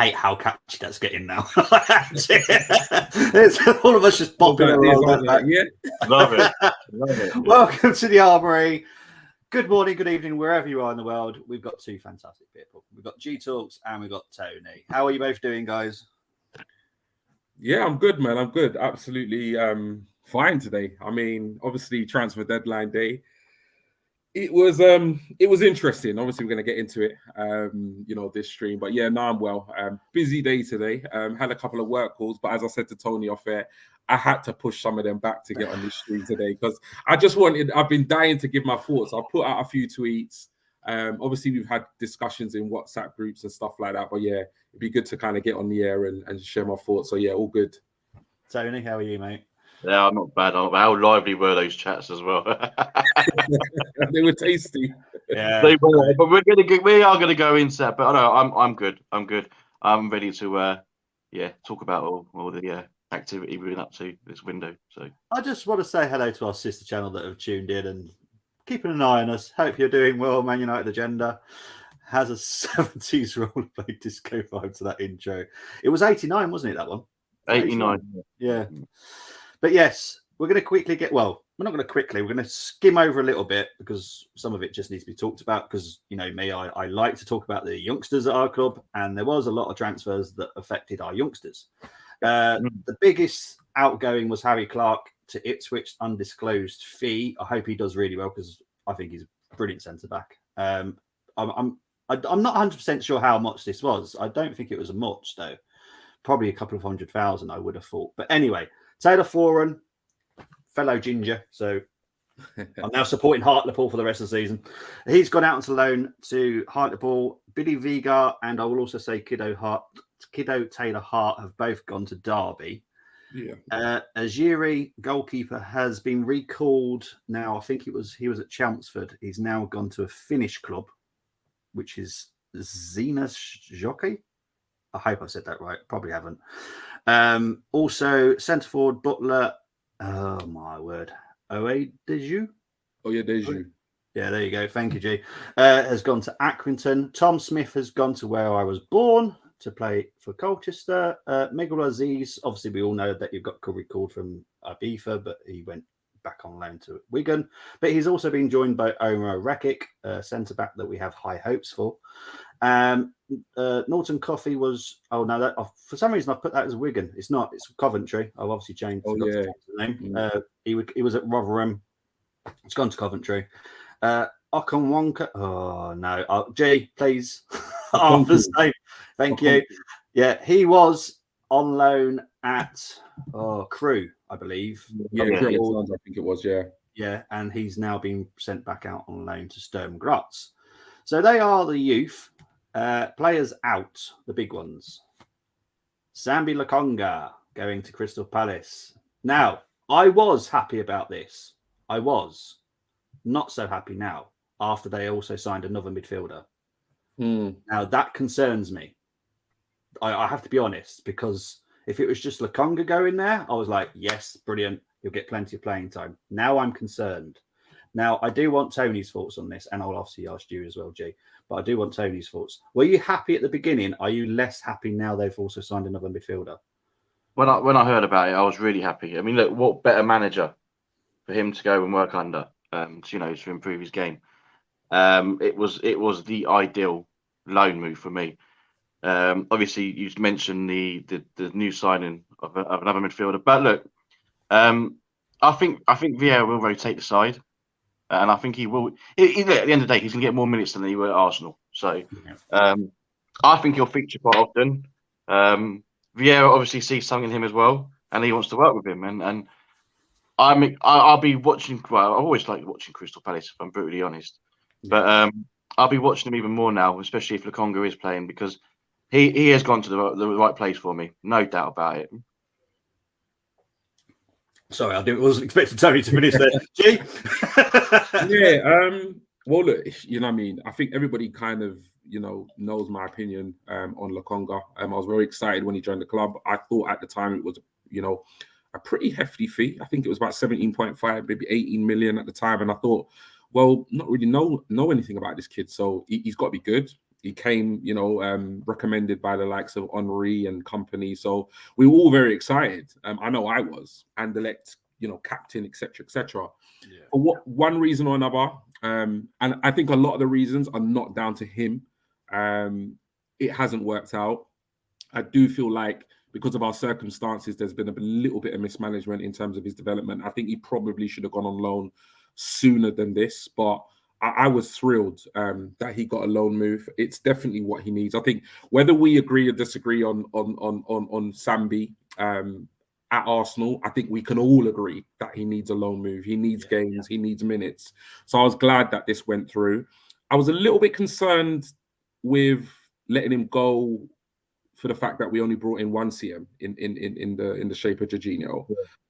hate how catchy that's getting now. It's all of us just bopping around. Yeah, love it. Love it. Welcome to the Armoury. Good morning, good evening, wherever you are in the world. We've got two fantastic people. We've got G Talks and we've got Tony. How are you both doing, guys? Yeah, I'm good, man. I'm good. Absolutely fine today. I mean, obviously, transfer deadline day. It was interesting. Obviously, we're going to get into it, this stream. But yeah, no, I'm well. Busy day today. Had a couple of work calls, but as I said to Tony off air, I had to push some of them back to get on this stream today because I've been dying to give my thoughts. I put out a few tweets. Obviously, we've had discussions in WhatsApp groups and stuff like that. But yeah, it'd be good to kind of get on the air and share my thoughts. So yeah, all good. Tony, how are you, mate? Yeah, I'm not bad. How lively were those chats as well? They were tasty. Yeah, they were. But we are gonna go into that. But no, I'm good. I'm good. I'm ready to talk about all the activity we've been up to this window. So I just want to say hello to our sister channel that have tuned in and keeping an eye on us. Hope you're doing well. Man United Agenda has a 70s rollerblade disco vibe to that intro. It was 89, wasn't it, that one? 89. Yeah. But yes, we're going to quickly we're not going to quickly, we're going to skim over a little bit because some of it just needs to be talked about because, you know, me, I like to talk about the youngsters at our club and there was a lot of transfers that affected our youngsters. The biggest outgoing was Harry Clark to Ipswich, undisclosed fee. I hope he does really well because I think he's a brilliant centre-back. I'm not 100% sure how much this was. I don't think it was much, though. Probably a couple of 100,000, I would have thought. But anyway, Taylor Foran, fellow ginger, so I'm now supporting Hartlepool for the rest of the season. He's gone out on loan to Hartlepool. Billy Vigar and I will also say Kiddo Taylor Hart have both gone to Derby. Yeah. Azuri, goalkeeper, has been recalled. Now, I think he was at Chelmsford. He's now gone to a Finnish club, which is Zenas Jockey. I hope I said that right. Probably haven't. Also, centre forward Butler. Oh my word, Deju. Oh yeah, Deju. Yeah, there you go. Thank you, G. Has gone to Accrington. Tom Smith has gone to where I was born to play for Colchester. Miguel Aziz. Obviously, we all know that you've got recalled from Ibiza, but he went back on loan to Wigan. But he's also been joined by Omar Rekic, centre back that we have high hopes for. Norton Coffey was for some reason I've put that as Wigan. It's not, it's Coventry. I've obviously changed the name. He was at Rotherham. It's gone to Coventry. Okonwonka. Oh no. G, please. Thank you. Yeah, he was on loan at Crewe, I believe. Yeah, I think it was, yeah. Yeah, and he's now been sent back out on loan to Sturm Graz. So they are the youth. Players out, the big ones. Sambi Lokonga going to Crystal Palace. Now, I was happy about this. I was not so happy now after they also signed another midfielder. Now, that concerns me. I have to be honest, because if it was just Lokonga going there, I was like, yes, brilliant. You'll get plenty of playing time. Now I'm concerned. Now, I do want Tony's thoughts on this, and I'll obviously ask you as well, G. But I do want Tony's thoughts. Were you happy at the beginning? Are you less happy now they've also signed another midfielder? When I heard about it, I was really happy. I mean, look, what better manager for him to go and work under, to improve his game. It was the ideal loan move for me. Obviously, you mentioned the new signing of another midfielder, but look, I think Vieira will rotate the side. And I think he will. At the end of the day, he's going to get more minutes than he will at Arsenal. So I think he'll feature quite often. Vieira obviously sees something in him as well, and he wants to work with him. And I'll be watching. Well, I always like watching Crystal Palace, if I'm brutally honest. But I'll be watching him even more now, especially if Lokonga is playing, because he has gone to the right place for me, no doubt about it. Sorry, I wasn't expecting Tony to finish there. G? Well, look, you know what I mean? I think everybody kind of, knows my opinion on Lokonga. I was very excited when he joined the club. I thought at the time it was, a pretty hefty fee. I think it was about 17.5, maybe 18 million at the time. And I thought, well, not really know anything about this kid. So he's got to be good. He came, recommended by the likes of Armoury and company. So we were all very excited. I know I was, and elect, captain, etc., etc. Yeah. For one reason or another, and I think a lot of the reasons are not down to him. It hasn't worked out. I do feel like because of our circumstances, there's been a little bit of mismanagement in terms of his development. I think he probably should have gone on loan sooner than this, but I was thrilled that he got a loan move. It's definitely what he needs. I think whether we agree or disagree on Sambi at Arsenal, I think we can all agree that he needs a loan move. He needs games. He needs minutes. So I was glad that this went through. I was a little bit concerned with letting him go for the fact that we only brought in one CM in the shape of Jorginho,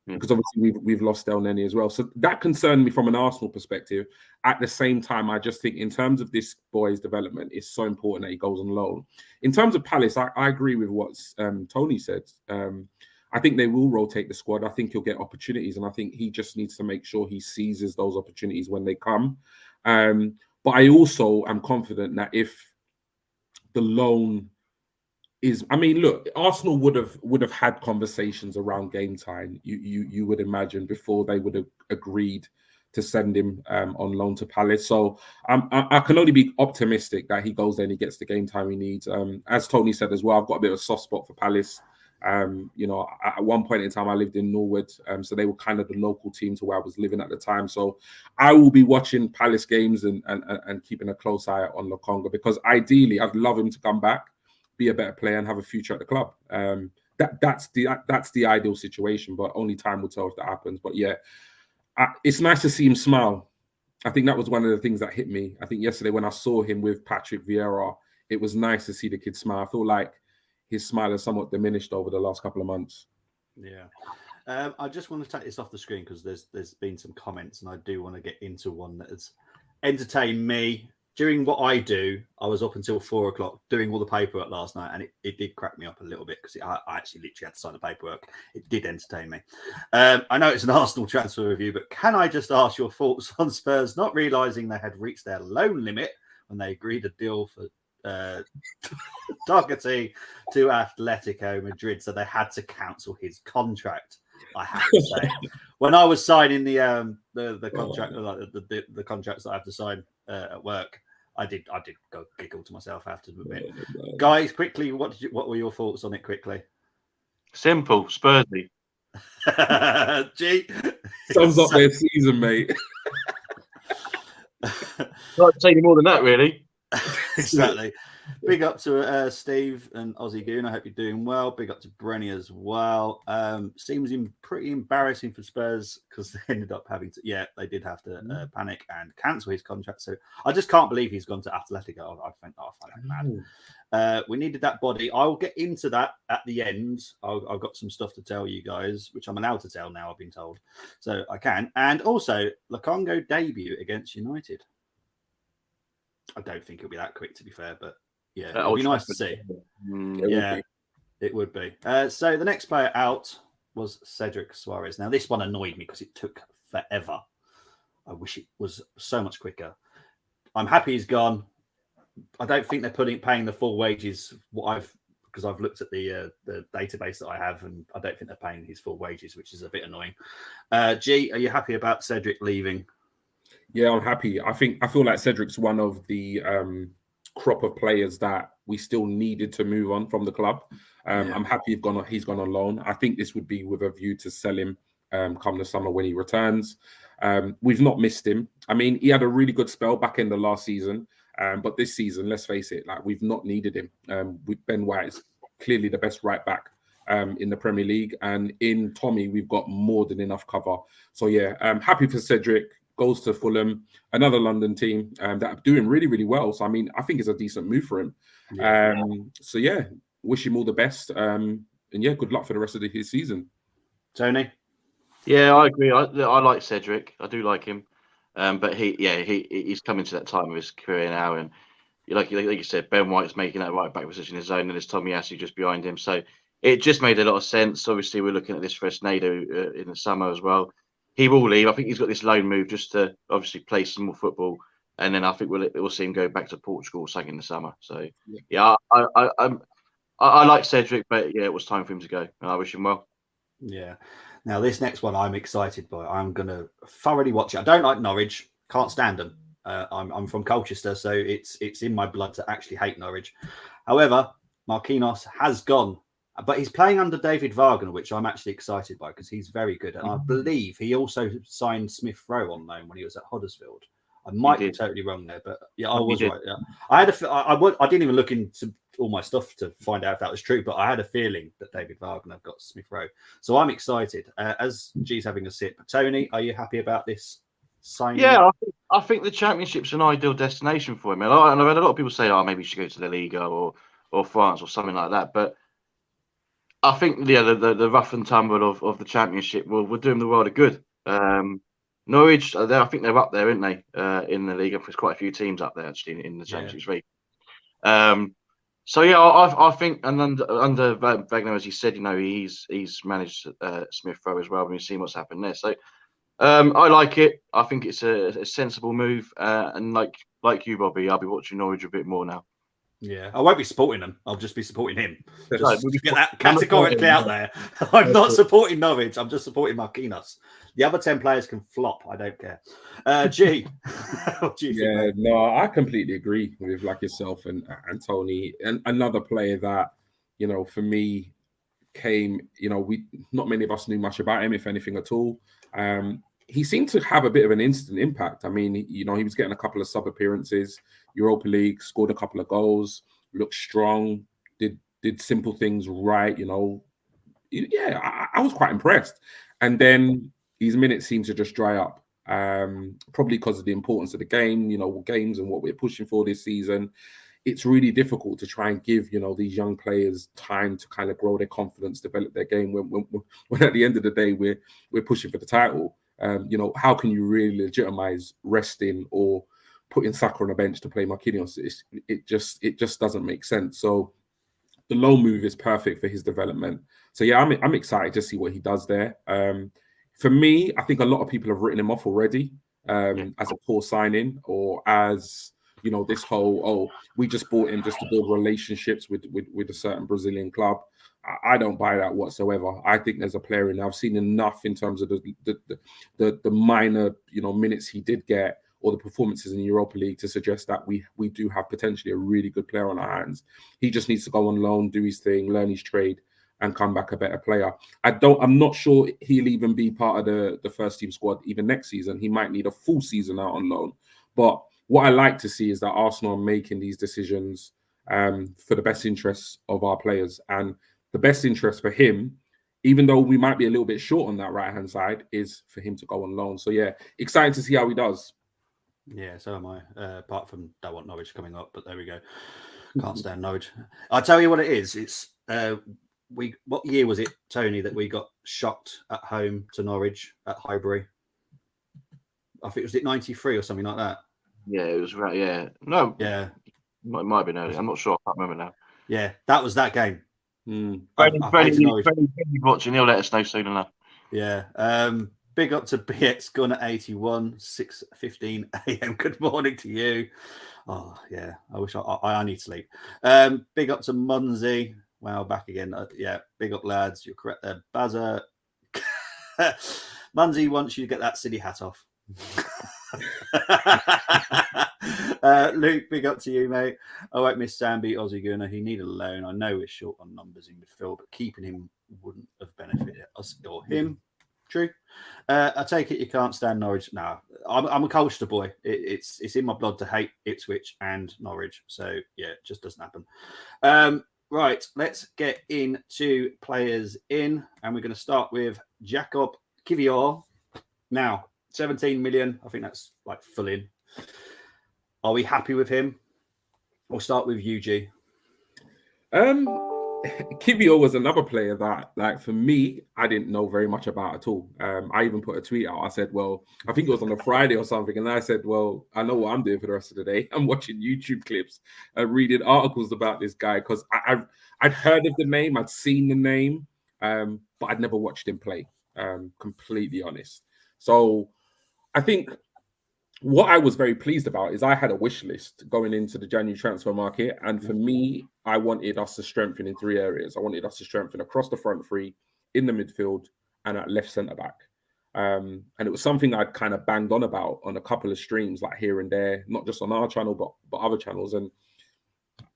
because obviously we've lost El Neni as well. So that concerned me from an Arsenal perspective. At the same time, I just think in terms of this boy's development, it's so important that he goes on loan. In terms of Palace, I agree with what Tony said. I think they will rotate the squad. I think he'll get opportunities, and I think he just needs to make sure he seizes those opportunities when they come. But I also am confident that if the loan look, Arsenal would have had conversations around game time. You would imagine before they would have agreed to send him on loan to Palace. So I can only be optimistic that he goes there and he gets the game time he needs. As Tony said as well, I've got a bit of a soft spot for Palace. At one point in time, I lived in Norwood, so they were kind of the local team to where I was living at the time. So I will be watching Palace games and keeping a close eye on Lokonga, because ideally, I'd love him to come back, be a better player, and have a future at the club. That's the ideal situation, but only time will tell if that happens. But yeah, it's nice to see him smile. I think that was one of the things that hit me. I think yesterday when I saw him with Patrick Vieira, it was nice to see the kid smile. I feel like his smile has somewhat diminished over the last couple of months. Yeah. I just want to take this off the screen because there's been some comments, and I do want to get into one that has entertained me. During what I do, I was up until 4:00 doing all the paperwork last night, and it did crack me up a little bit because I actually literally had to sign the paperwork. It did entertain me. I know it's an Arsenal transfer review, but can I just ask your thoughts on Spurs not realising they had reached their loan limit when they agreed a deal for Doherty to Atletico Madrid, so they had to cancel his contract? I have to say, when I was signing the contract, the contracts that I have to sign at work, I did go giggle to myself, I have to admit. Guys, quickly, what were your thoughts on it? Quickly, simple, Spursy. G sums up their season, mate. Can't say any more than that, really. Exactly. Big up to Steve and Aussie Goon. I hope you're doing well. Big up to Brenny as well. Seems pretty embarrassing for Spurs because they ended up having to, they did have to panic and cancel his contract. So I just can't believe he's gone to Atletico. I find that mad. We needed that body. I'll get into that at the end. I've got some stuff to tell you guys, which I'm allowed to tell now, I've been told. So I can. And also, Lokonga debut against United. I don't think it'll be that quick, to be fair, but yeah, it'll be nice to see. It would be. So the next player out was Cedric Suarez. Now, this one annoyed me because it took forever. I wish it was so much quicker. I'm happy he's gone. I don't think they're paying the full wages. Because I've looked at the database that I have, and I don't think they're paying his full wages, which is a bit annoying. G, are you happy about Cedric leaving? Yeah, I'm happy. I feel like Cedric's one of the crop of players that we still needed to move on from the club. I'm happy he's gone on loan. I think this would be with a view to sell him come the summer when he returns. We've not missed him. I mean, he had a really good spell back in the last season, but this season, let's face it, like we've not needed him. With Ben White is clearly the best right back in the Premier League, and in Tommy, we've got more than enough cover. So yeah, I'm happy for Cedric. Goes to Fulham, another London team that are doing really, really well. So, I mean, I think it's a decent move for him. So, yeah, wish him all the best. And, yeah, good luck for the rest of his season. Tony? Yeah, I agree. I like Cedric. I do like him. But he's coming to that time of his career now. And like you said, Ben White's making that right back position his own, and there's Tommy Asu just behind him. So it just made a lot of sense. Obviously, we're looking at this for Esnedo in the summer as well. He will leave. I think he's got this loan move just to obviously play some more football and then I think we'll see him go back to Portugal second in the summer. So yeah, I like Cedric, but yeah, it was time for him to go, and I wish him well. Yeah. Now this next one, I'm excited by. I'm gonna thoroughly watch it. I don't like Norwich, can't stand them. I'm from Colchester, so it's in my blood to actually hate Norwich. However, Marquinhos has gone, but he's playing under David Wagner, which I'm actually excited by because he's very good. And I believe he also signed Smith Rowe on loan when he was at Huddersfield. I might be totally wrong there, but yeah, I was right. Yeah, I didn't even look into all my stuff to find out if that was true, but I had a feeling that David Wagner got Smith Rowe, so I'm excited. As G's having a sip, Tony, are you happy about this signing? Yeah, I think the Championship's an ideal destination for him. And I've had a lot of people say, "Oh, maybe you should go to the Liga or France or something like that." But I think the rough and tumble of the Championship will do him the world of good. Norwich, I think they're up there, aren't they? In the league, there's quite a few teams up there actually in the Champions League. So yeah, I think, and under Wagner, as you said, he's managed Smith Rowe as well. We've seen what's happened there. So I like it. I think it's a sensible move. And like you, Bobby, I'll be watching Norwich a bit more now. Yeah, I won't be supporting them. I'll just be supporting him. Just to get that categorically out there. I'm not supporting Norwich. I'm just supporting Marquinhos. The other 10 players can flop. I don't care. G, what do you think? Yeah, no, I completely agree with like yourself and Tony. And another player that, for me came, we not many of us knew much about him, if anything at all. He seemed to have a bit of an instant impact. I mean, he was getting a couple of sub appearances, Europa League, scored a couple of goals, looked strong, did simple things right. Yeah, I was quite impressed. And then his minutes seemed to just dry up, probably because of the importance of the game, games and what we're pushing for this season. It's really difficult to try and give, these young players time to kind of grow their confidence, develop their game. When at the end of the day, we're pushing for the title. How can you really legitimize resting or putting Saka on a bench to play Marquinhos? It just doesn't make sense. So the loan move is perfect for his development. So yeah, I'm excited to see what he does there. For me, I think a lot of people have written him off already as a poor signing, or as this whole we just bought him just to build relationships with a certain Brazilian club. I don't buy that whatsoever. I think there's a player in there. I've seen enough in terms of the minor minutes he did get, or the performances in the Europa League, to suggest that we do have potentially a really good player on our hands. He just needs to go on loan, do his thing, learn his trade, and come back a better player. I'm not sure he'll even be part of the first team squad even next season. He might need a full season out on loan. But what I like to see is that Arsenal are making these decisions for the best interests of our players. And the best interest for him, even though we might be a little bit short on that right-hand side, is for him to go on loan. So yeah, exciting to see how he does. Yeah, so am I. Apart from don't want Norwich coming up, but there we go. Can't stand Norwich. I'll tell you what it is. It's what year was it, Tony, that we got shocked at home to Norwich at Highbury? I think was it 93 or something like that. Yeah, it was right. Yeah, no, yeah, it might have been early. I'm not sure. I can't remember now. Yeah, that was that game. Freddie watching, he'll let us know soon enough. Yeah. Big up to BX Gun at 81, 6:15 a.m. Good morning to you. Oh yeah, I wish I need sleep. Big up to Munzie. Wow, back again. Yeah, big up lads. You're correct there. Bazza. Munzie wants you to get that silly hat off. Luke, big up to you, mate. I won't miss Sambi, Aussie Gunner. He needed a loan. I know we're short on numbers in midfield, but keeping him wouldn't have benefited us or him. True. I take it you can't stand Norwich. No, I'm a Colchester boy. It's in my blood to hate Ipswich and Norwich. So yeah, it just doesn't happen. Right, let's get into players in, and we're going to start with Jakob Kivior. Now, 17 million. I think that's like full in. Are we happy with him? We'll start with UG. Kivior was another player that, like, for me, I didn't know very much about at all. I even put a tweet out. I said, well, I think it was on a Friday or something. And I said, well, I know what I'm doing for the rest of the day. I'm watching YouTube clips and reading articles about this guy because I'd heard of the name. I'd seen the name, but I'd never watched him play, completely honest. So I think what I was very pleased about is I had a wish list going into the January transfer market. And for me, I wanted us to strengthen in 3 areas. I wanted us to strengthen across the front three, in the midfield, and at left centre back. And it was something I'd kind of banged on about on a couple of streams, like here and there, not just on our channel, but other channels. And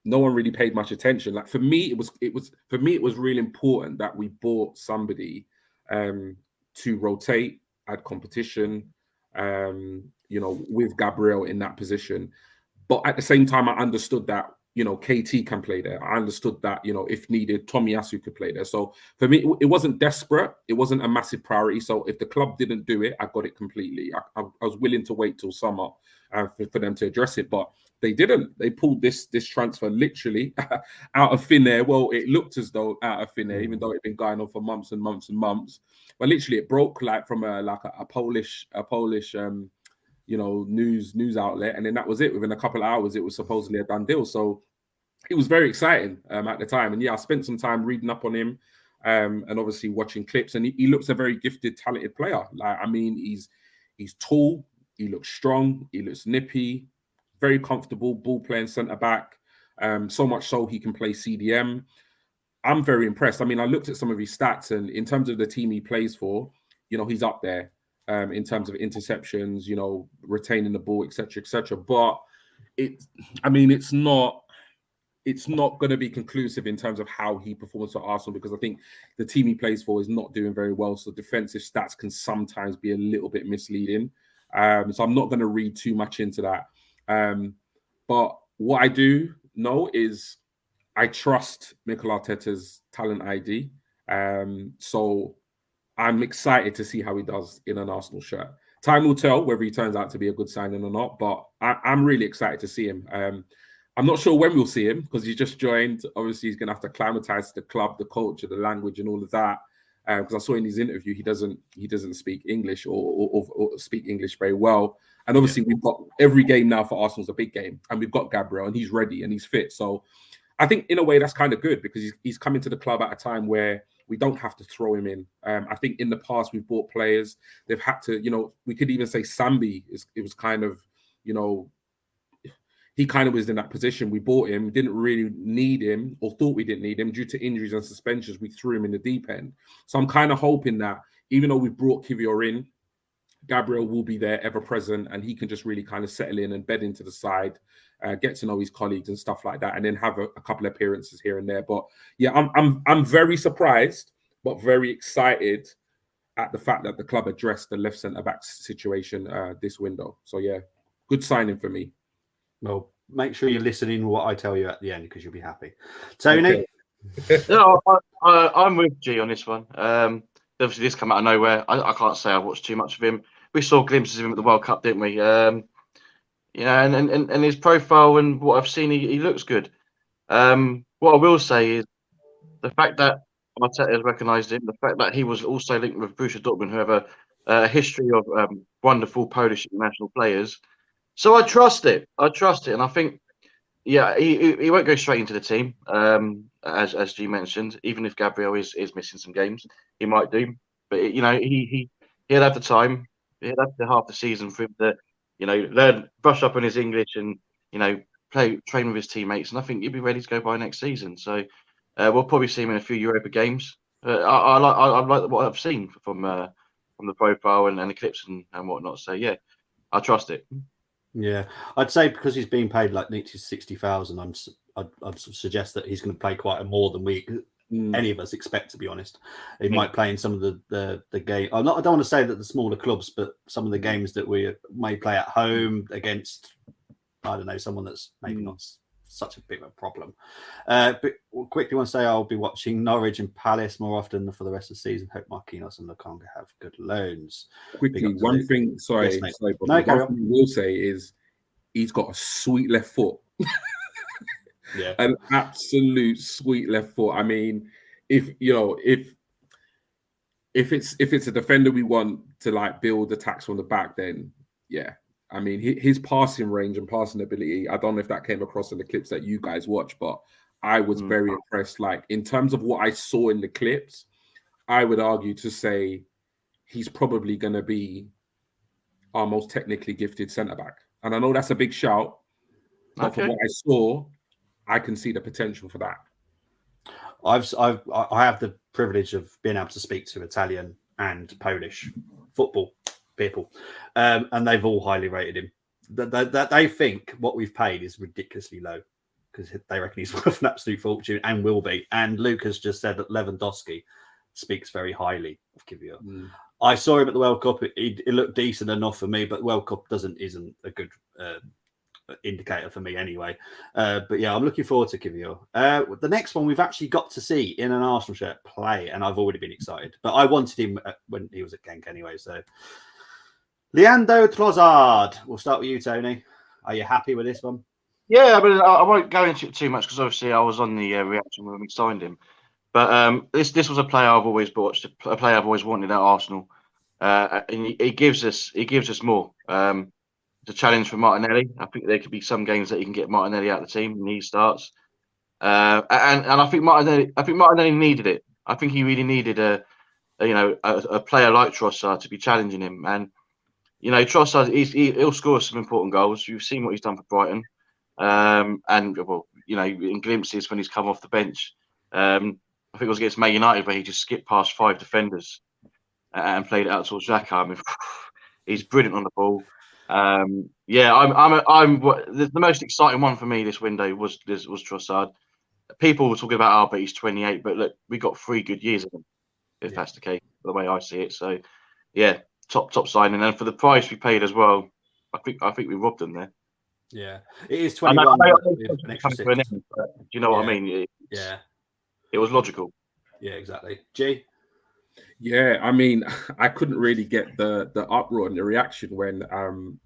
no one really paid much attention. Like for me, it was really important that we bought somebody to rotate, add competition, with Gabriel in that position. But at the same time, I understood that, KT can play there. I understood that, if needed, Tomiyasu could play there. So for me, it wasn't desperate. It wasn't a massive priority. So if the club didn't do it, I got it completely. I was willing to wait till summer for them to address it. But they didn't. They pulled this transfer literally out of thin air. Well, it looked as though out of thin air, even though it'd been going on for months and months and months. But literally, it broke like from a Polish news outlet, and then that was it. Within a couple of hours, it was supposedly a done deal. So it was very exciting at the time. And yeah, I spent some time reading up on him, and obviously watching clips. And he looks a very gifted, talented player. Like, I mean, he's tall, he looks strong, he looks nippy, very comfortable ball playing centre back. So much so he can play CDM. I'm very impressed. I mean, I looked at some of his stats, and in terms of the team he plays for, he's up there. In terms of interceptions, retaining the ball, etc., etc. But it's not going to be conclusive in terms of how he performs for Arsenal, because I think the team he plays for is not doing very well. So defensive stats can sometimes be a little bit misleading. So I'm not going to read too much into that. But what I do know is I trust Mikel Arteta's talent ID. So I'm excited to see how he does in an Arsenal shirt. Time will tell whether he turns out to be a good signing or not, but I'm really excited to see him. I'm not sure when we'll see him because he just joined. Obviously, he's going to have to acclimatise to the club, the culture, the language, and all of that. Because I saw in his interview he doesn't speak English or speak English very well. And obviously, we've got every game now for Arsenal's a big game, and we've got Gabriel, and he's ready and he's fit. So I think in a way that's kind of good because he's coming to the club at a time where we don't have to throw him in. I think in the past we've bought players. They've had to, we could even say Sambi. It was kind of, he kind of was in that position. We bought him, didn't really need him or thought we didn't need him due to injuries and suspensions. We threw him in the deep end. So I'm kind of hoping that even though we've brought Kivior in, Gabriel will be there ever present and he can just really kind of settle in and bed into the side. Get to know his colleagues and stuff like that, and then have a couple of appearances here and there. But yeah, I'm very surprised, but very excited at the fact that the club addressed the left centre back situation this window. So yeah, good signing for me. Well, make sure you're listening to what I tell you at the end because you'll be happy. Tony, no, I'm with G on this one. Obviously, this come out of nowhere. I can't say I watched too much of him. We saw glimpses of him at the World Cup, didn't we? And his profile and what I've seen, he looks good. What I will say is the fact that Arteta has recognised him, the fact that he was also linked with Borussia Dortmund, who have a history of wonderful Polish international players. So I trust it. And I think, he won't go straight into the team, as G mentioned. Even if Gabriel is missing some games, he might do. But he'll have the time. He'll have the half the season for him to, brush up on his English and, train with his teammates. And I think he'll be ready to go by next season. So we'll probably see him in a few Europa games. I like what I've seen from the profile and the clips and whatnot. So yeah, I trust it. Yeah, I'd say because he's being paid like 60,000, I'd suggest that he's going to play quite a more than any of us expect, to be honest. He might play in some of the game. I don't want to say that the smaller clubs, but some of the games that we may play at home against, I don't know, someone that's maybe not such a big of a problem. But quickly want to say I'll be watching Norwich and Palace more often for the rest of the season. Hope Marquinhos and Lokonga have good loans. Quickly, one thing, sorry, but one thing I will say is he's got a sweet left foot. Yeah, an absolute sweet left foot. I mean, if it's a defender we want to like build attacks from the back, then yeah. I mean, his passing range and passing ability, I don't know if that came across in the clips that you guys watch, but I was very impressed. Like, in terms of what I saw in the clips, I would argue to say he's probably going to be our most technically gifted centre back. And I know that's a big shout, but from Okay. what I saw, I can see the potential for that. I have the privilege of being able to speak to Italian and Polish football people, and they've all highly rated him. That they think what we've paid is ridiculously low because they reckon he's worth an absolute fortune and will be. And Lucas just said that Lewandowski speaks very highly of Kiwior. I saw him at the World Cup. It looked decent enough for me, but World Cup isn't a good indicator for me anyway. But yeah, I'm looking forward to Kiwior. The next one we've actually got to see in an Arsenal shirt play, and I've already been excited. But I wanted him when he was at Genk anyway. So Leandro Trossard. We'll start with you, Tony. Are you happy with this one? Yeah, but I won't go into it too much because obviously I was on the reaction when we signed him. But this was a player I've always watched, a player I've always wanted at Arsenal. And he gives us more. It's a challenge for Martinelli. I think there could be some games that he can get Martinelli out of the team and he starts. And I think Martinelli needed it. I think he really needed a player like Trossard to be challenging him. And Trossard, he'll score some important goals. You've seen what he's done for Brighton, and well, in glimpses when he's come off the bench. I think it was against Man United where he just skipped past 5 defenders and played it out towards Xhaka. I mean, he's brilliant on the ball. I'm the most exciting one for me this window was Trossard. People were talking about, but he's 28. But look, we got 3 good years of him, if that's the case, the way I see it. So, yeah, top signing, and for the price we paid as well, I think we robbed them there. Yeah, it is 21. With an extra 6. Do you know what I mean? It was logical. Yeah, exactly. G. Yeah, I mean, I couldn't really get the uproar and the reaction when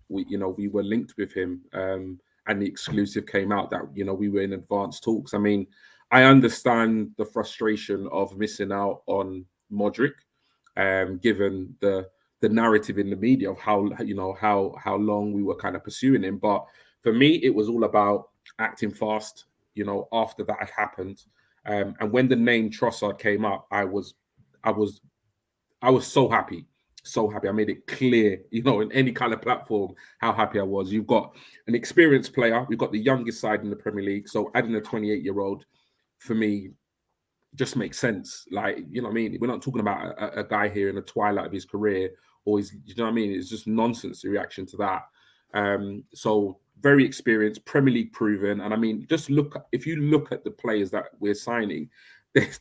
we were linked with him and the exclusive came out that we were in advanced talks. I mean, I understand the frustration of missing out on Modric, given the narrative in the media of how long we were kind of pursuing him. But for me, it was all about acting fast. After that had happened, and when the name Trossard came up, I was so happy. So happy. I made it clear, in any kind of platform, how happy I was. You've got an experienced player. We've got the youngest side in the Premier League. So adding a 28-year-old, for me, just makes sense. Like, what I mean? We're not talking about a guy here in the twilight of his career, or what I mean? It's just nonsense, the reaction to that. So very experienced, Premier League proven. And I mean, if you look at the players that we're signing,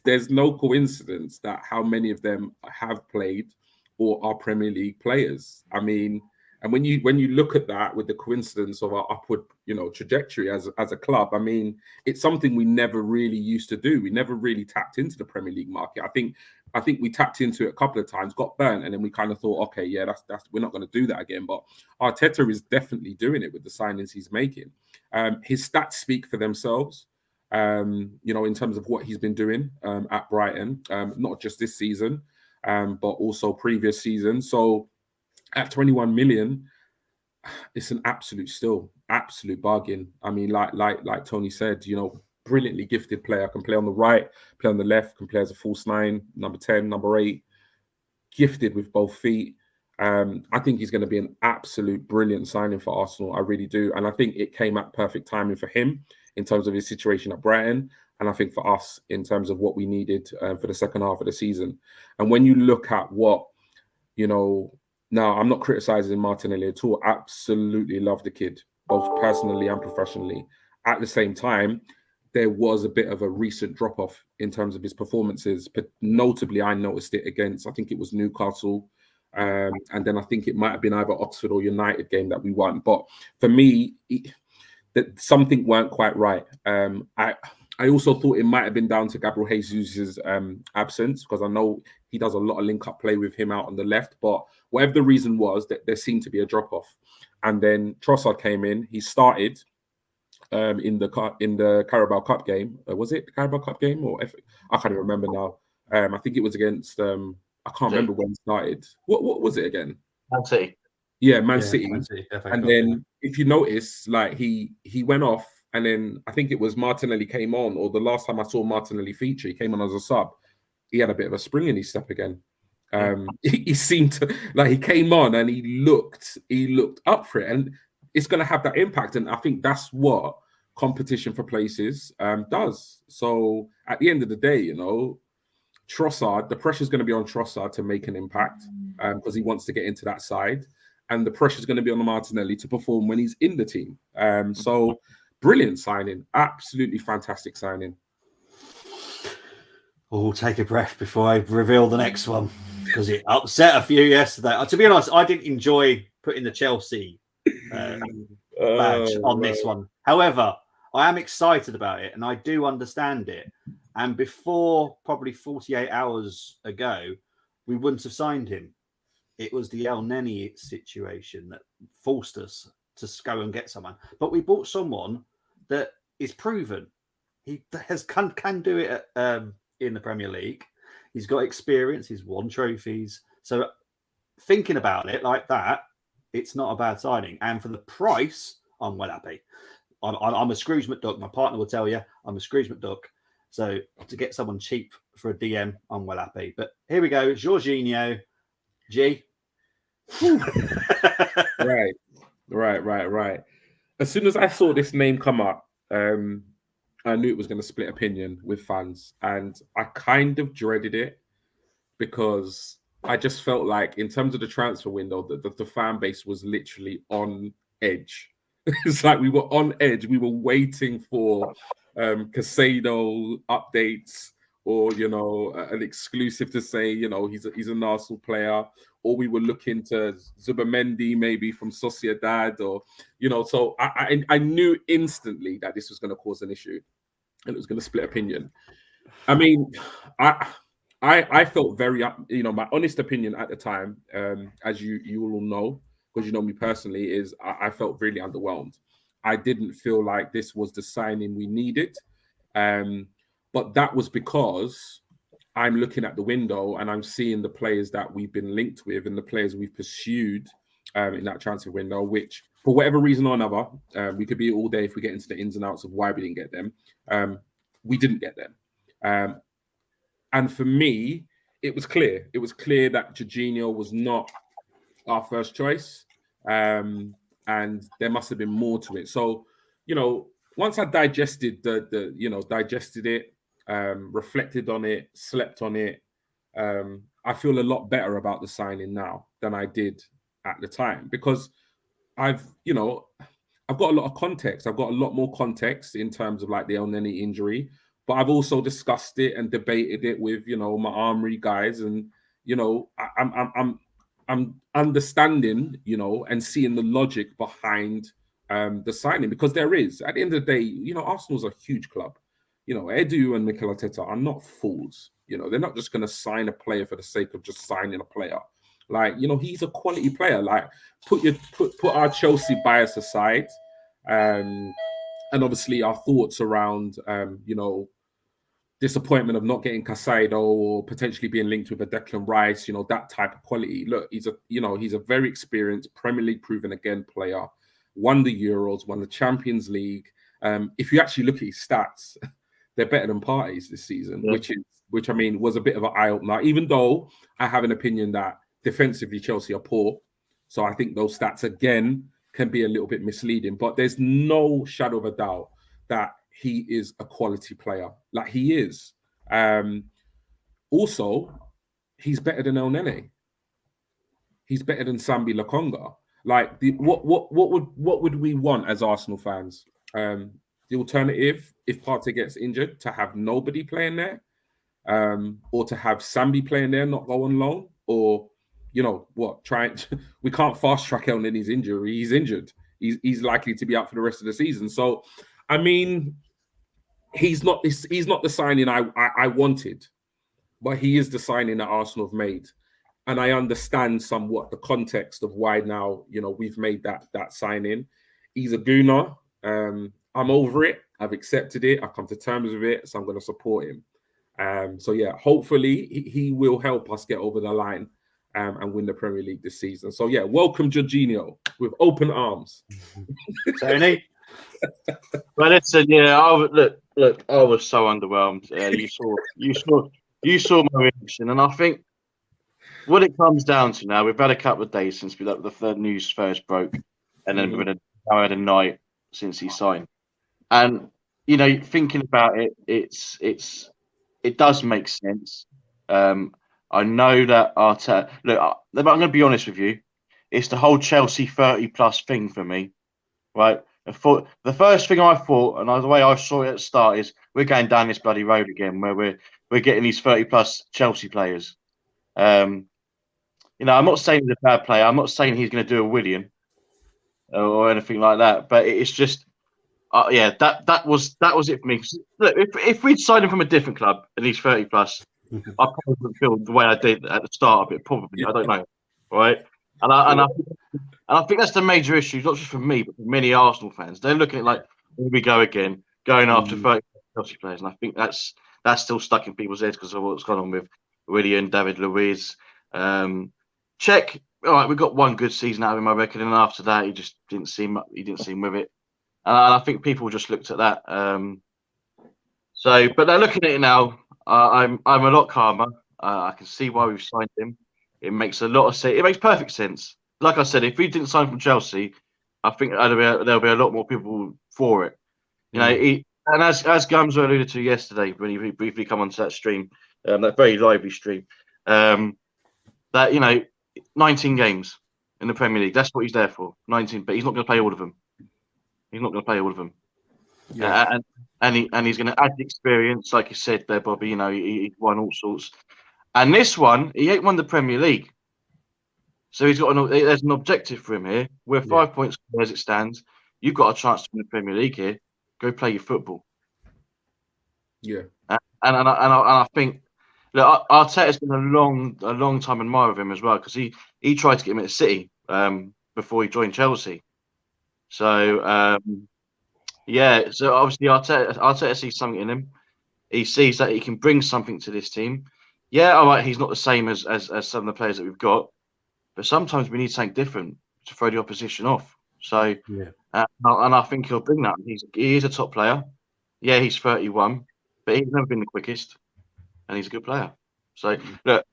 there's no coincidence that how many of them have played or are Premier League players. I mean, and when you look at that with the coincidence of our upward, trajectory as a club, I mean, it's something we never really used to do. We never really tapped into the Premier League market. I think we tapped into it a couple of times, got burnt, and then we kind of thought, okay, yeah, that's we're not going to do that again. But Arteta is definitely doing it with the signings he's making. His stats speak for themselves. In terms of what he's been doing at Brighton, not just this season, but also previous seasons. So at 21 million, it's an absolute bargain. I mean, like Tony said, brilliantly gifted player, can play on the right, play on the left, can play as a false 9, number 10, number 8, gifted with both feet. I think he's going to be an absolute brilliant signing for Arsenal. I really do. And I think it came at perfect timing for him in terms of his situation at Brighton. And I think for us in terms of what we needed for the second half of the season. And when you look at what, now I'm not criticizing Martinelli at all. Absolutely love the kid, both personally and professionally. At the same time, there was a bit of a recent drop-off in terms of his performances. But notably, I noticed it against, I think it was Newcastle. And then I think it might have been either Oxford or United game that we won. But for me, that something weren't quite right. I also thought it might have been down to Gabriel Jesus' absence, because I know he does a lot of link-up play with him out on the left. But whatever the reason was, that there seemed to be a drop-off. And then Trossard came in. He started in the Carabao Cup game. Was it the Carabao Cup game? I can't even remember now. I think it was against... I can't remember when it started. What was it again? Man City. Yeah, Man City. And then if you notice, like he went off, and then I think it was Martinelli came on, or the last time I saw Martinelli feature, he came on as a sub. He had a bit of a spring in his step again. He seemed to like he came on and he looked up for it, and it's going to have that impact. And I think that's what competition for places does. So at the end of the day, you know, Trossard, the pressure is going to be on Trossard to make an impact because he wants to get into that side, and the pressure is going to be on Martinelli to perform when he's in the team. So brilliant signing, absolutely fantastic signing. Oh, take a breath before I reveal the next one, because it upset a few yesterday. To be honest, I didn't enjoy putting the Chelsea badge on this one. However, I am excited about it and I do understand it. And before probably 48 hours ago, we wouldn't have signed him. It was the El Neni situation that forced us to go and get someone. But we bought someone that is proven. He can do it in the Premier League. He's got experience. He's won trophies. So thinking about it like that, it's not a bad signing. And for the price, I'm well happy. I'm a Scrooge McDuck. My partner will tell you I'm a Scrooge McDuck. So to get someone cheap for a DM, I'm well happy. But here we go. Jorginho. G. Right. As soon as I saw this name come up, I knew it was going to split opinion with fans. And I kind of dreaded it because I just felt like in terms of the transfer window, the fan base was literally on edge. It's like we were on edge. We were waiting for Casado updates or, you know, an exclusive to say, you know, he's an Arsenal player, or we were looking to Zubimendi maybe from Sociedad, or, you know, so I knew instantly that this was going to cause an issue and it was going to split opinion. I mean, I felt very, you know, my honest opinion at the time, as you all know, because you know me personally, is I felt really underwhelmed. I didn't feel like this was the signing we needed. But that was because I'm looking at the window and I'm seeing the players that we've been linked with and the players we've pursued in that transfer window, which for whatever reason or another, we could be all day if we get into the ins and outs of why we didn't get them. We didn't get them. And for me, it was clear. It was clear that Jorginho was not our first choice. And there must have been more to it. So, you know, once I digested digested it, reflected on it, slept on it, I feel a lot better about the signing now than I did at the time, because I've got a lot of context. I've got a lot more context in terms of like the El Neni injury, but I've also discussed it and debated it with, you know, my Armoury guys, and, you know, I'm understanding, you know, and seeing the logic behind the signing, because there is, at the end of the day, you know, Arsenal's a huge club. You know, Edu and Mikel Arteta are not fools. You know, they're not just going to sign a player for the sake of just signing a player. Like, you know, he's a quality player. Like, put our Chelsea bias aside, and obviously our thoughts around, you know, disappointment of not getting Casado or potentially being linked with a Declan Rice, you know, that type of quality. Look, he's a very experienced Premier League proven again player, won the Euros, won the Champions League. If you actually look at his stats, they're better than Partey's this season, yeah. which I mean was a bit of an eye opener. Even though I have an opinion that defensively Chelsea are poor, so I think those stats again can be a little bit misleading. But there's no shadow of a doubt that he is a quality player. Like, he is. Also, he's better than El Nene. He's better than Sambi Lokonga. Like, what would we want as Arsenal fans? The alternative, if Partey gets injured, to have nobody playing there, or to have Sambi playing there, not go on loan, or, you know, we can't fast track El Nene's injury. He's injured. He's likely to be out for the rest of the season. So, I mean, he's not the signing I wanted, but he is the signing that Arsenal have made. And I understand somewhat the context of why now, you know, we've made that signing. He's a gooner. I'm over it. I've accepted it. I've come to terms with it. So I'm going to support him. So yeah, hopefully he will help us get over the line and win the Premier League this season. So yeah, welcome Jorginho with open arms. Tony? Well, listen, yeah, look, I was so underwhelmed. You saw my reaction, and I think what it comes down to now, we've had a couple of days since the news first broke, and then we've had a night since he signed. And thinking about it, it does make sense. I know that Arteta. Look, I'm going to be honest with you. It's the whole Chelsea 30+ thing for me, right? The first thing I thought, and the way I saw it at the start, is we're going down this bloody road again, where we're getting these 30+ Chelsea players. I'm not saying he's a bad player. I'm not saying he's going to do a William or anything like that. But it's just, that was it for me. Look, if we'd signed him from a different club and he's 30+, I probably wouldn't feel the way I did at the start of it. Probably, I don't know, right? And I think that's the major issue, not just for me, but for many Arsenal fans. They're looking at like, here we go again, going after 30 Chelsea players, and I think that's still stuck in people's heads because of what's gone on with Willian, David Luiz. Check. All right, we got one good season out of him, I reckon, and after that, he just didn't seem with it. And I think people just looked at that. But they're looking at it now. I'm a lot calmer. I can see why we've signed him. It makes a lot of sense. It makes perfect sense. Like I said, if we didn't sign from Chelsea, I think there'll be a lot more people for it. And as Gumzo alluded to yesterday when he briefly come onto that stream, that very lively stream, that 19 games in the Premier League. That's what he's there for. 19, but he's not going to play all of them. Yeah. And he's going to add the experience, like you said there, Bobby. He won all sorts. And this one, he ain't won the Premier League. So there's an objective for him here. We're 5 points as it stands. You've got a chance to win the Premier League here. Go play your football. Yeah. And I think, look, Arteta's been a long time admirer of him as well, because he tried to get him at City before he joined Chelsea. So so obviously Arteta sees something in him. He sees that he can bring something to this team. Yeah, all right, he's not the same as some of the players that we've got, but sometimes we need something different to throw the opposition off. So, and I think he'll bring that. He is a top player. Yeah, he's 31, but he's never been the quickest, and he's a good player. So, look,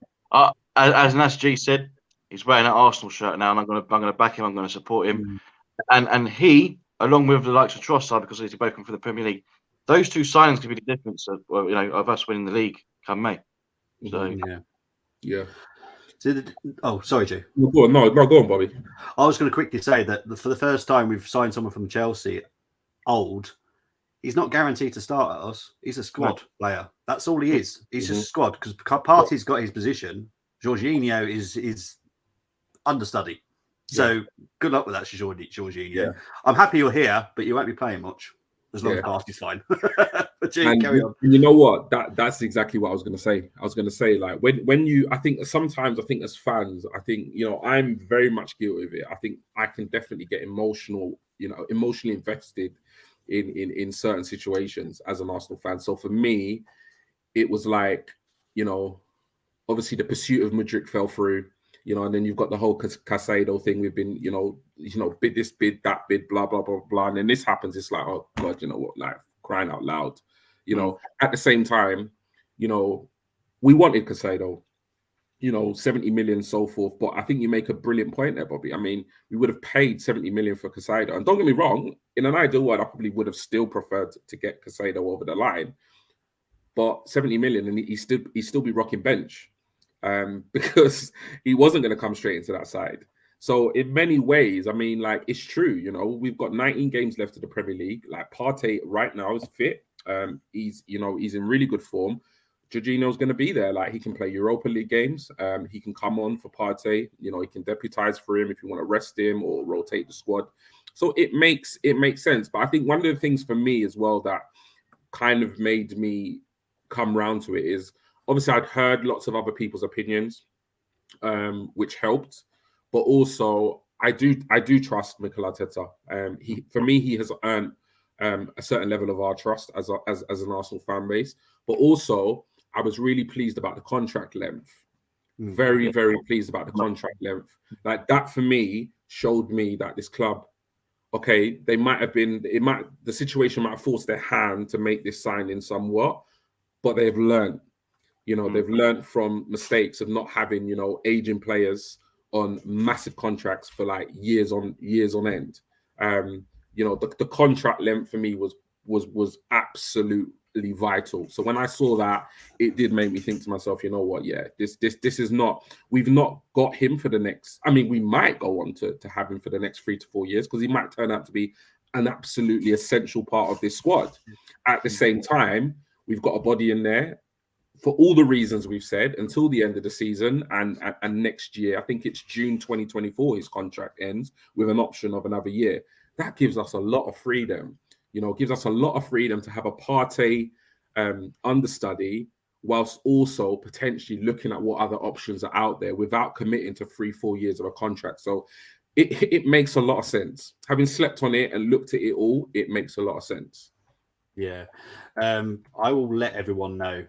as Nas G said, he's wearing an Arsenal shirt now, and I'm going to back him. I'm going to support him, and he, along with the likes of Trossard, because he's broken for the Premier League, those two signings could be the difference of us winning the league come May. So yeah. Sorry, Joe. No, go on, Bobby. I was going to quickly say that for the first time we've signed someone from Chelsea, he's not guaranteed to start at us. He's a squad player. That's all he is. He's just a squad, because Partey's got his position. Jorginho is understudy. So good luck with that, Jorginho. Yeah. I'm happy you're here, but you won't be playing much as long as Partey's fine. But carry on. You know what? That's exactly what I was going to say. I was going to say, like, when you, I think sometimes, as fans, I'm very much guilty of it. I think I can definitely get emotionally invested in certain situations as an Arsenal fan. So for me, it was like, obviously the pursuit of Mudryk fell through, and then you've got the whole Casado thing. We've been, bid this, bid that, bid blah, blah, blah, blah. And then this happens. It's like, oh God, you know what, like crying out loud, at the same time, we wanted Casado, 70 million, so forth. But I think you make a brilliant point there, Bobby. I mean, we would have paid 70 million for Casado. And don't get me wrong, in an ideal world, I probably would have still preferred to get Casado over the line. But 70 million, and he'd still be rocking bench. Because he wasn't going to come straight into that side. So in many ways, I mean, like, it's true, we've got 19 games left of the Premier League. Like, Partey right now is fit. He's in really good form. Jorginho's going to be there. Like, he can play Europa League games. He can come on for Partey. He can deputize for him if you want to rest him or rotate the squad. So it makes sense. But I think one of the things for me as well that kind of made me come round to it is, obviously, I'd heard lots of other people's opinions, which helped. But also, I do trust Mikel Arteta. For me, he has earned a certain level of our trust as an Arsenal fan base. But also, I was really pleased about the contract length. Very, very pleased about the contract length. Like, that for me showed me that this club, okay, the situation might have forced their hand to make this signing somewhat, but they've learned. You know, they've learned from mistakes of not having, you know, aging players on massive contracts for like years on end. You know, the contract length for me was absolutely vital. So when I saw that, it did make me think to myself, you know what? Yeah, this is not. We've not got him for the next. I mean, we might go on to have him for the next 3 to 4 years because he might turn out to be an absolutely essential part of this squad. At the same time, we've got a body in there for all the reasons we've said until the end of the season and next year. I think it's June 2024 his contract ends with an option of another year. That gives us a lot of freedom, you know, gives us a lot of freedom to have a Partey understudy whilst also potentially looking at what other options are out there without committing to 3-4 years of a contract. So it makes a lot of sense. Having slept on it and looked at it all, it makes a lot of sense. Yeah. I will let everyone know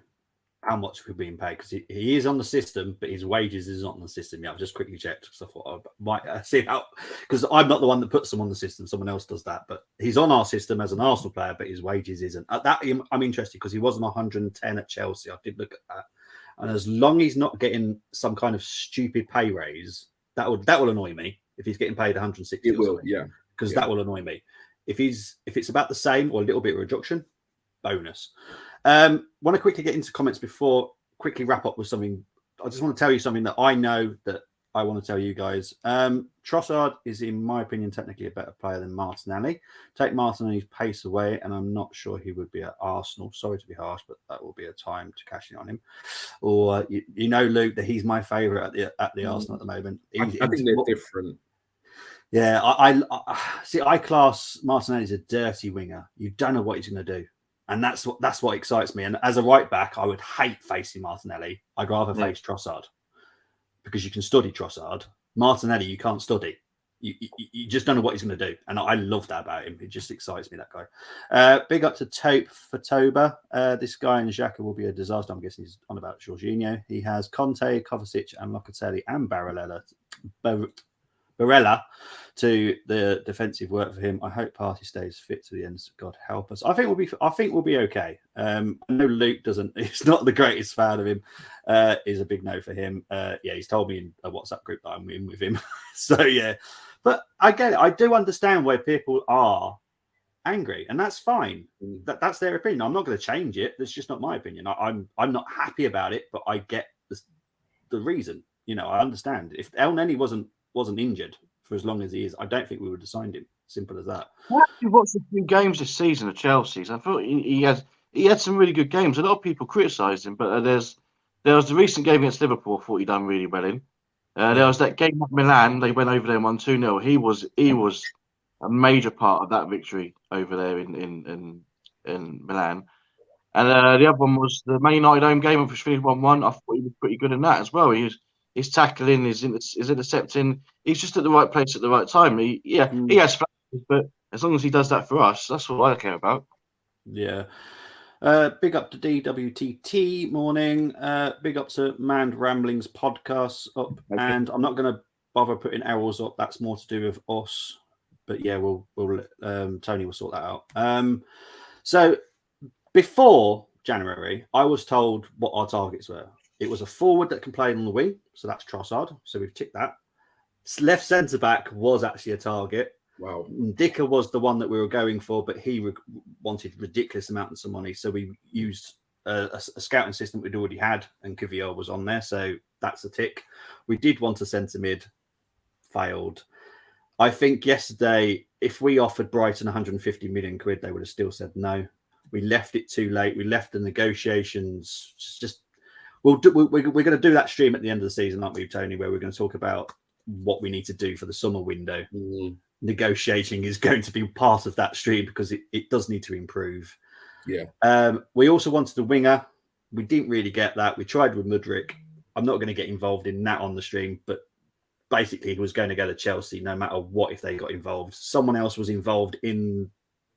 how much we're being paid because he is on the system, but his wages is not on the system yet. I've just quickly checked because I thought I might see how, because I'm not the one that puts them on the system. Someone else does that, but he's on our system as an Arsenal player, but his wages isn't. At that, I'm interested because he was on 110 at Chelsea. I did look at that, and as long as he's not getting some kind of stupid pay raise, that will annoy me. If he's getting paid 160, it will, yeah, because that will annoy me. If it's about the same or a little bit of reduction, bonus. Want to quickly get into comments before quickly wrap up with something. I just want to tell you something that I know that I want to tell you guys. Trossard is, in my opinion, technically a better player than Martinelli. Take Martinelli's pace away, and I'm not sure he would be at Arsenal. Sorry to be harsh, but that will be a time to cash in on him. Or you know, Luke, that he's my favourite at the Arsenal at the moment. I think they're different. Yeah, I see. I class Martinelli as a dirty winger. You don't know what he's going to do. And that's what excites me. And as a right back, I would hate facing Martinelli. I'd rather face Trossard because you can study Trossard. Martinelli, you can't study. You just don't know what he's going to do. And I love that about him. It just excites me, that guy. Big up to Tope for Toba. This guy in Xhaka will be a disaster. I'm guessing he's on about Jorginho. He has Conte, Kovacic, and Locatelli and Barella to the defensive work for him. I hope Partey stays fit to the end. God help us. I think we'll be okay. I know Luke doesn't. He's not the greatest fan of him. Is a big no for him. Yeah, he's told me in a WhatsApp group that I'm in with him. So yeah, but I get it. I do understand where people are angry, and that's fine. That's their opinion. I'm not going to change it. That's just not my opinion. I'm not happy about it, but I get the reason. You know, I understand. If El Neni wasn't injured for as long as he is, I don't think we would have signed him. Simple as that. I actually watched a few games this season of Chelsea's. I thought he had some really good games. A lot of people criticised him, but there was the recent game against Liverpool. I thought he done really well in. There was that game at Milan. They went over there and won 2-0. He was a major part of that victory over there in Milan. And the other one was the Man United home game, which finished 1-1. I thought he was pretty good in that as well. His tackling, his intercepting. He's just at the right place at the right time. He has flashes, but as long as he does that for us, that's what I care about. Yeah. Big up to DWTT morning. Big up to Manned Ramblings podcast up. Okay. And I'm not going to bother putting arrows up. That's more to do with us. But yeah, we'll Tony will sort that out. So before January, I was told what our targets were. It was a forward that can play on the wing, so that's Trossard. So we've ticked that. Left centre back was actually a target. Wow. Dicker was the one that we were going for, but he wanted ridiculous amounts of money. So we used a scouting system we'd already had, and Kvyat was on there. So that's a tick. We did want a centre mid, failed. I think yesterday, if we offered Brighton 150 million quid, they would have still said no. We left it too late. We left the negotiations just. We're going to do that stream at the end of the season, aren't we, Tony, where we're going to talk about what we need to do for the summer window. Negotiating is going to be part of that stream because it does need to improve. Yeah. We also wanted a winger. We didn't really get that. We tried with Mudryk. I'm not going to get involved in that on the stream, but basically he was going to go to Chelsea no matter what if they got involved. Someone else was involved in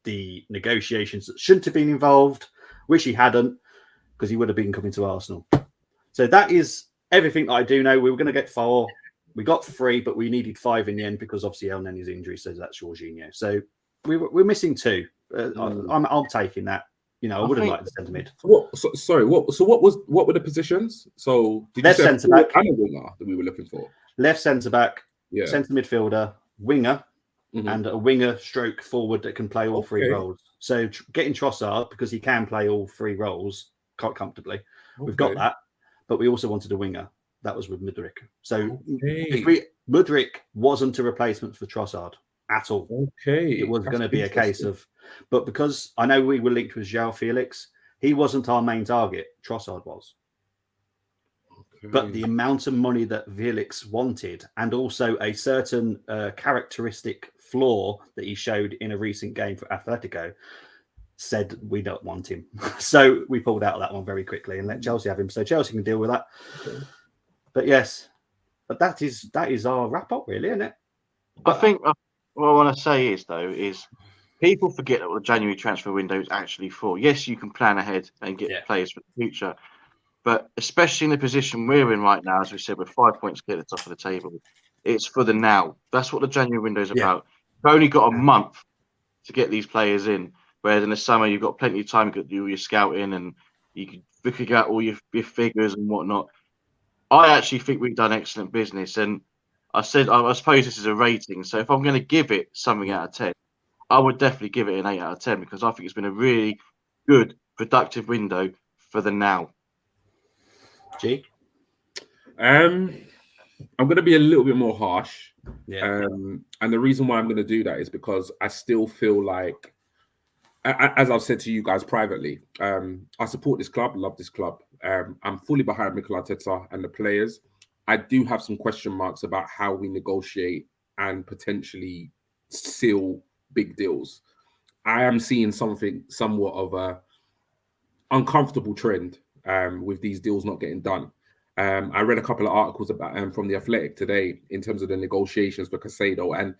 the negotiations that shouldn't have been involved. Wish he hadn't, because he would have been coming to Arsenal. So that is everything that I do know. We were going to get 4. We got 3, but we needed 5 in the end because obviously El Neni's injury, so that's Jorginho. So we're missing 2. I'm taking that. You know, I would have liked the centre mid. Sorry, what were the positions? So did you Left say centre back and a winger that we were looking for? Left centre back, Yeah. centre midfielder, winger, and a winger stroke forward that can play all three roles. So getting Trossard, because he can play all three roles quite comfortably. We've got that, but we also wanted a winger. That was with Mudryk. So Mudryk wasn't a replacement for Trossard at all. It was going to be a case of, but because I know we were linked with João Felix, he wasn't our main target. Trossard was. But the amount of money that Felix wanted, and also a certain characteristic flaw that he showed in a recent game for Atletico, said we don't want him. So we pulled out of that one very quickly and let Chelsea have him. So Chelsea can deal with that. But yes, but that is our wrap up, really, isn't it? I think what I want to say is people forget what the January transfer window is actually for. Yes, you can plan ahead and get players for the future. But especially in the position we're in right now, as we said, we're 5 points clear at the top of the table. It's for the now. That's what the January window is about. You've only got a month to get these players in, whereas in the summer you've got plenty of time to do your scouting and you can figure out all your figures and whatnot. I actually think we've done excellent business, and I suppose this is a rating. So if I'm going to give it something out of 10, I would definitely give it an 8 out of 10 because I think it's been a really good, productive window for the now. G? I'm going to be a little bit more harsh. And the reason why I'm going to do that is because I still feel like, as I've said to you guys privately, I support this club, love this club. I'm fully behind Mikel Arteta and the players. I do have some question marks about how we negotiate and potentially seal big deals. I am seeing somewhat of a uncomfortable trend with these deals not getting done. I read a couple of articles about from the Athletic today in terms of the negotiations for Caicedo. And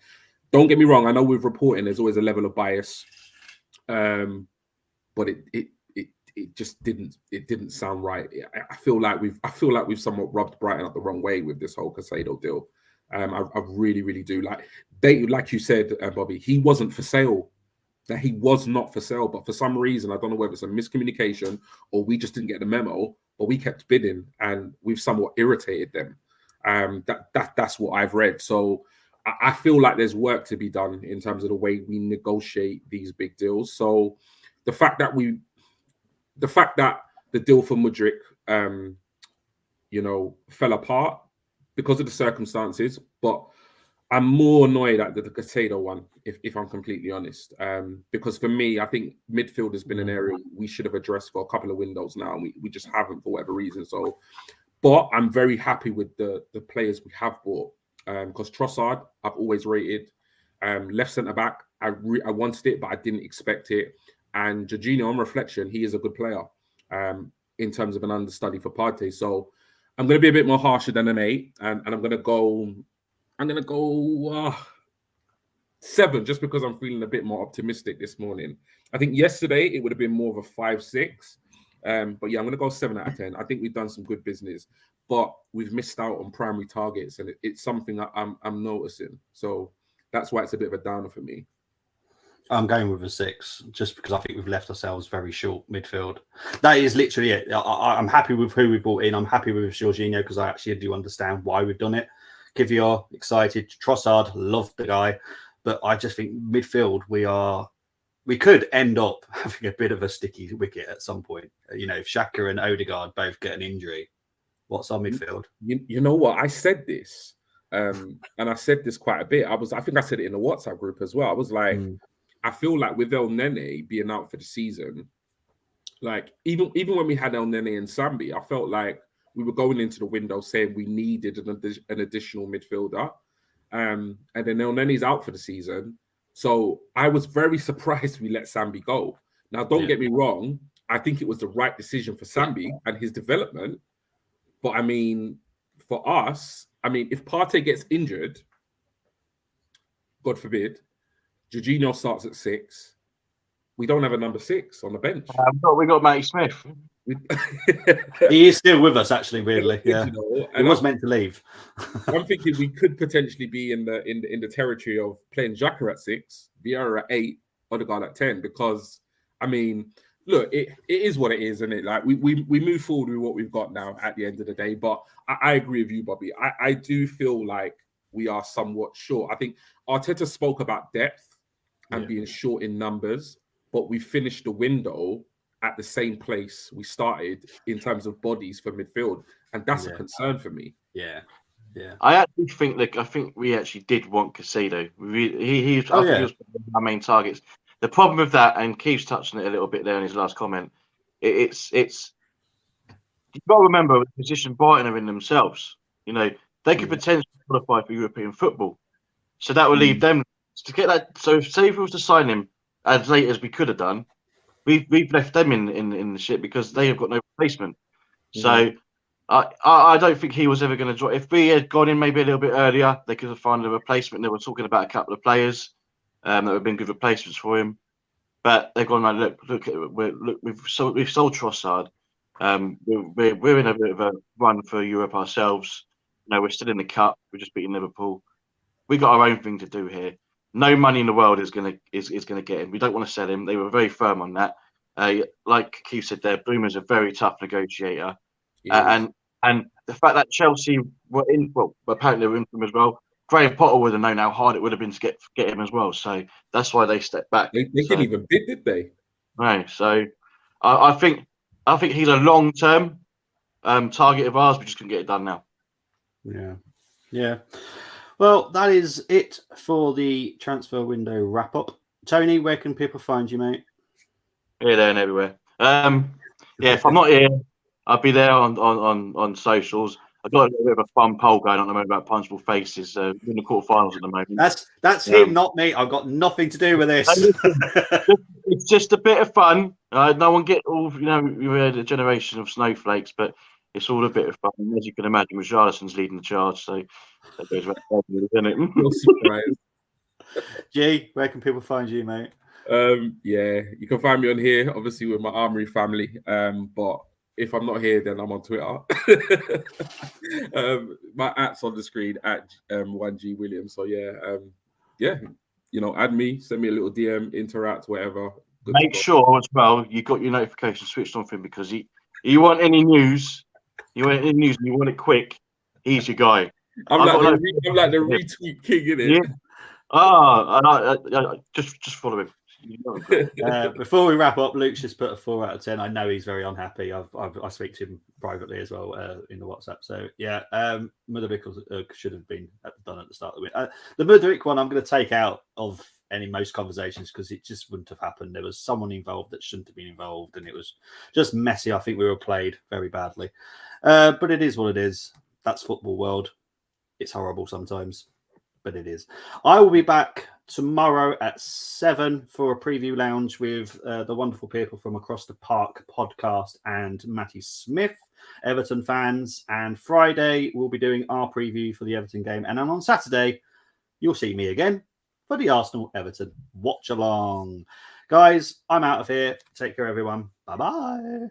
don't get me wrong, I know with reporting there's always a level of bias, but it just didn't sound right. I feel like we've somewhat rubbed Brighton up the wrong way with this whole Caicedo deal. I really, really do. Like you said, Bobby, he wasn't for sale. That he was not for sale, but for some reason, I don't know whether it's a miscommunication or we just didn't get the memo, but we kept bidding and we've somewhat irritated them. That's what I've read. So I feel like there's work to be done in terms of the way we negotiate these big deals. So the fact that the deal for Mudryk, fell apart because of the circumstances, but I'm more annoyed at the Caicedo one, if I'm completely honest. Because for me, I think midfield has been an area we should have addressed for a couple of windows now. And we just haven't for whatever reason. So, but I'm very happy with the players we have bought. Because Trossard, I've always rated. Left centre back, I wanted it, but I didn't expect it. And Jorginho, on reflection, he is a good player in terms of an understudy for Partey. So I'm going to be a bit more harsher than an 8, and I'm going to go 7, just because I'm feeling a bit more optimistic this morning. I think yesterday it would have been more of a 5-6. But yeah, I'm going to go 7 out of 10. I think we've done some good business, but we've missed out on primary targets, and it's something that I'm noticing. So that's why it's a bit of a downer for me. I'm going with a 6, just because I think we've left ourselves very short midfield. That is literally it. I'm happy with who we brought in. I'm happy with Jorginho because I actually do understand why we've done it. Kivior, excited. Trossard, love the guy. But I just think midfield, we could end up having a bit of a sticky wicket at some point. If Xhaka and Odegaard both get an injury, what's our midfield? You know what? I said this, and I said this quite a bit. I think I said it in the WhatsApp group as well. I was like, I feel like with El Nene being out for the season, like even when we had El Nene and Sambi, I felt like we were going into the window saying we needed an additional midfielder. And then El Nene's out for the season. So I was very surprised we let Sambi go. Now, don't get me wrong. I think it was the right decision for Sambi and his development. But I mean, for us, if Partey gets injured, God forbid, Jorginho starts at 6. We don't have a number 6 on the bench. We got Matty Smith. He is still with us, actually. Weirdly, yeah. He was meant to leave. I'm thinking we could potentially be in the territory of playing Xhaka at 6, Vieira at 8, Odegaard at 10. Because look, it is what it is, isn't it? Like we move forward with what we've got now at the end of the day. But I agree with you, Bobby. I do feel like we are somewhat short. I think Arteta spoke about depth and being short in numbers, but we finished the window at the same place we started in terms of bodies for midfield, and that's a concern for me. Yeah. I actually think I think we actually did want Caicedo. He was one of our main targets. The problem with that, and Keith's touched on it a little bit there in his last comment, it's you've got to remember the position Brighton are in themselves. You know, they could potentially qualify for European football, so that would leave them to get that. So, say if we was to sign him as late as we could have done, we've left them in the shit because they have got no replacement. So. I don't think he was ever going to join. If we had gone in maybe a little bit earlier, they could have found a replacement. They were talking about a couple of players that would have been good replacements for him. But they've gone like, we've sold Trossard. We're in a bit of a run for Europe ourselves. You know, we're still in the cup. We're just beating Liverpool. We got our own thing to do here. No money in the world is gonna get him. We don't want to sell him. They were very firm on that. Like Keith said there, Boomer's a very tough negotiator. And the fact that Chelsea were in, well, apparently they were in for him as well. Graham Potter would have known how hard it would have been to get him as well. So that's why they stepped back. They didn't even bid, did they? No. So I think he's a long-term target of ours. We just couldn't get it done now. Yeah. Well, that is it for the transfer window wrap-up. Tony, where can people find you, mate? Here, there, and everywhere. If I'm not here, I'll be there on socials. I've got a little bit of a fun poll going on at the moment about punchable faces. We're in the quarterfinals at the moment. That's him, not me. I've got nothing to do with this. It's just a bit of fun. No one get all, we're a generation of snowflakes, but it's all a bit of fun. And as you can imagine, Richarlison's leading the charge, so that goes right down, isn't it? No surprise. G, where can people find you, mate? You can find me on here, obviously with my Armoury family. But if I'm not here, then I'm on Twitter. My @'s on the screen at 1G Williams. So add me, send me a little DM, interact, whatever. Make sure as well you got your notifications switched on for him, because you want any news, and you want it quick, he's your guy. I'm like the retweet king, innit? Yeah. Just follow him. Before we wrap up, Luke's just put a 4 out of 10. I know he's very unhappy. I speak to him privately as well in the WhatsApp. So Mudryk should have been done at the start of the week. The Mudryk one I'm going to take out of most conversations because it just wouldn't have happened. There was someone involved that shouldn't have been involved, and it was just messy. I think we were played very badly, but it is what it is. That's football world. It's horrible sometimes, but it is. I will be back tomorrow at 7 for a preview lounge with the wonderful people from Across the Park podcast and Matty Smith, Everton fans. And Friday, we'll be doing our preview for the Everton game. And then on Saturday, you'll see me again for the Arsenal-Everton watch along. Guys, I'm out of here. Take care, everyone. Bye-bye.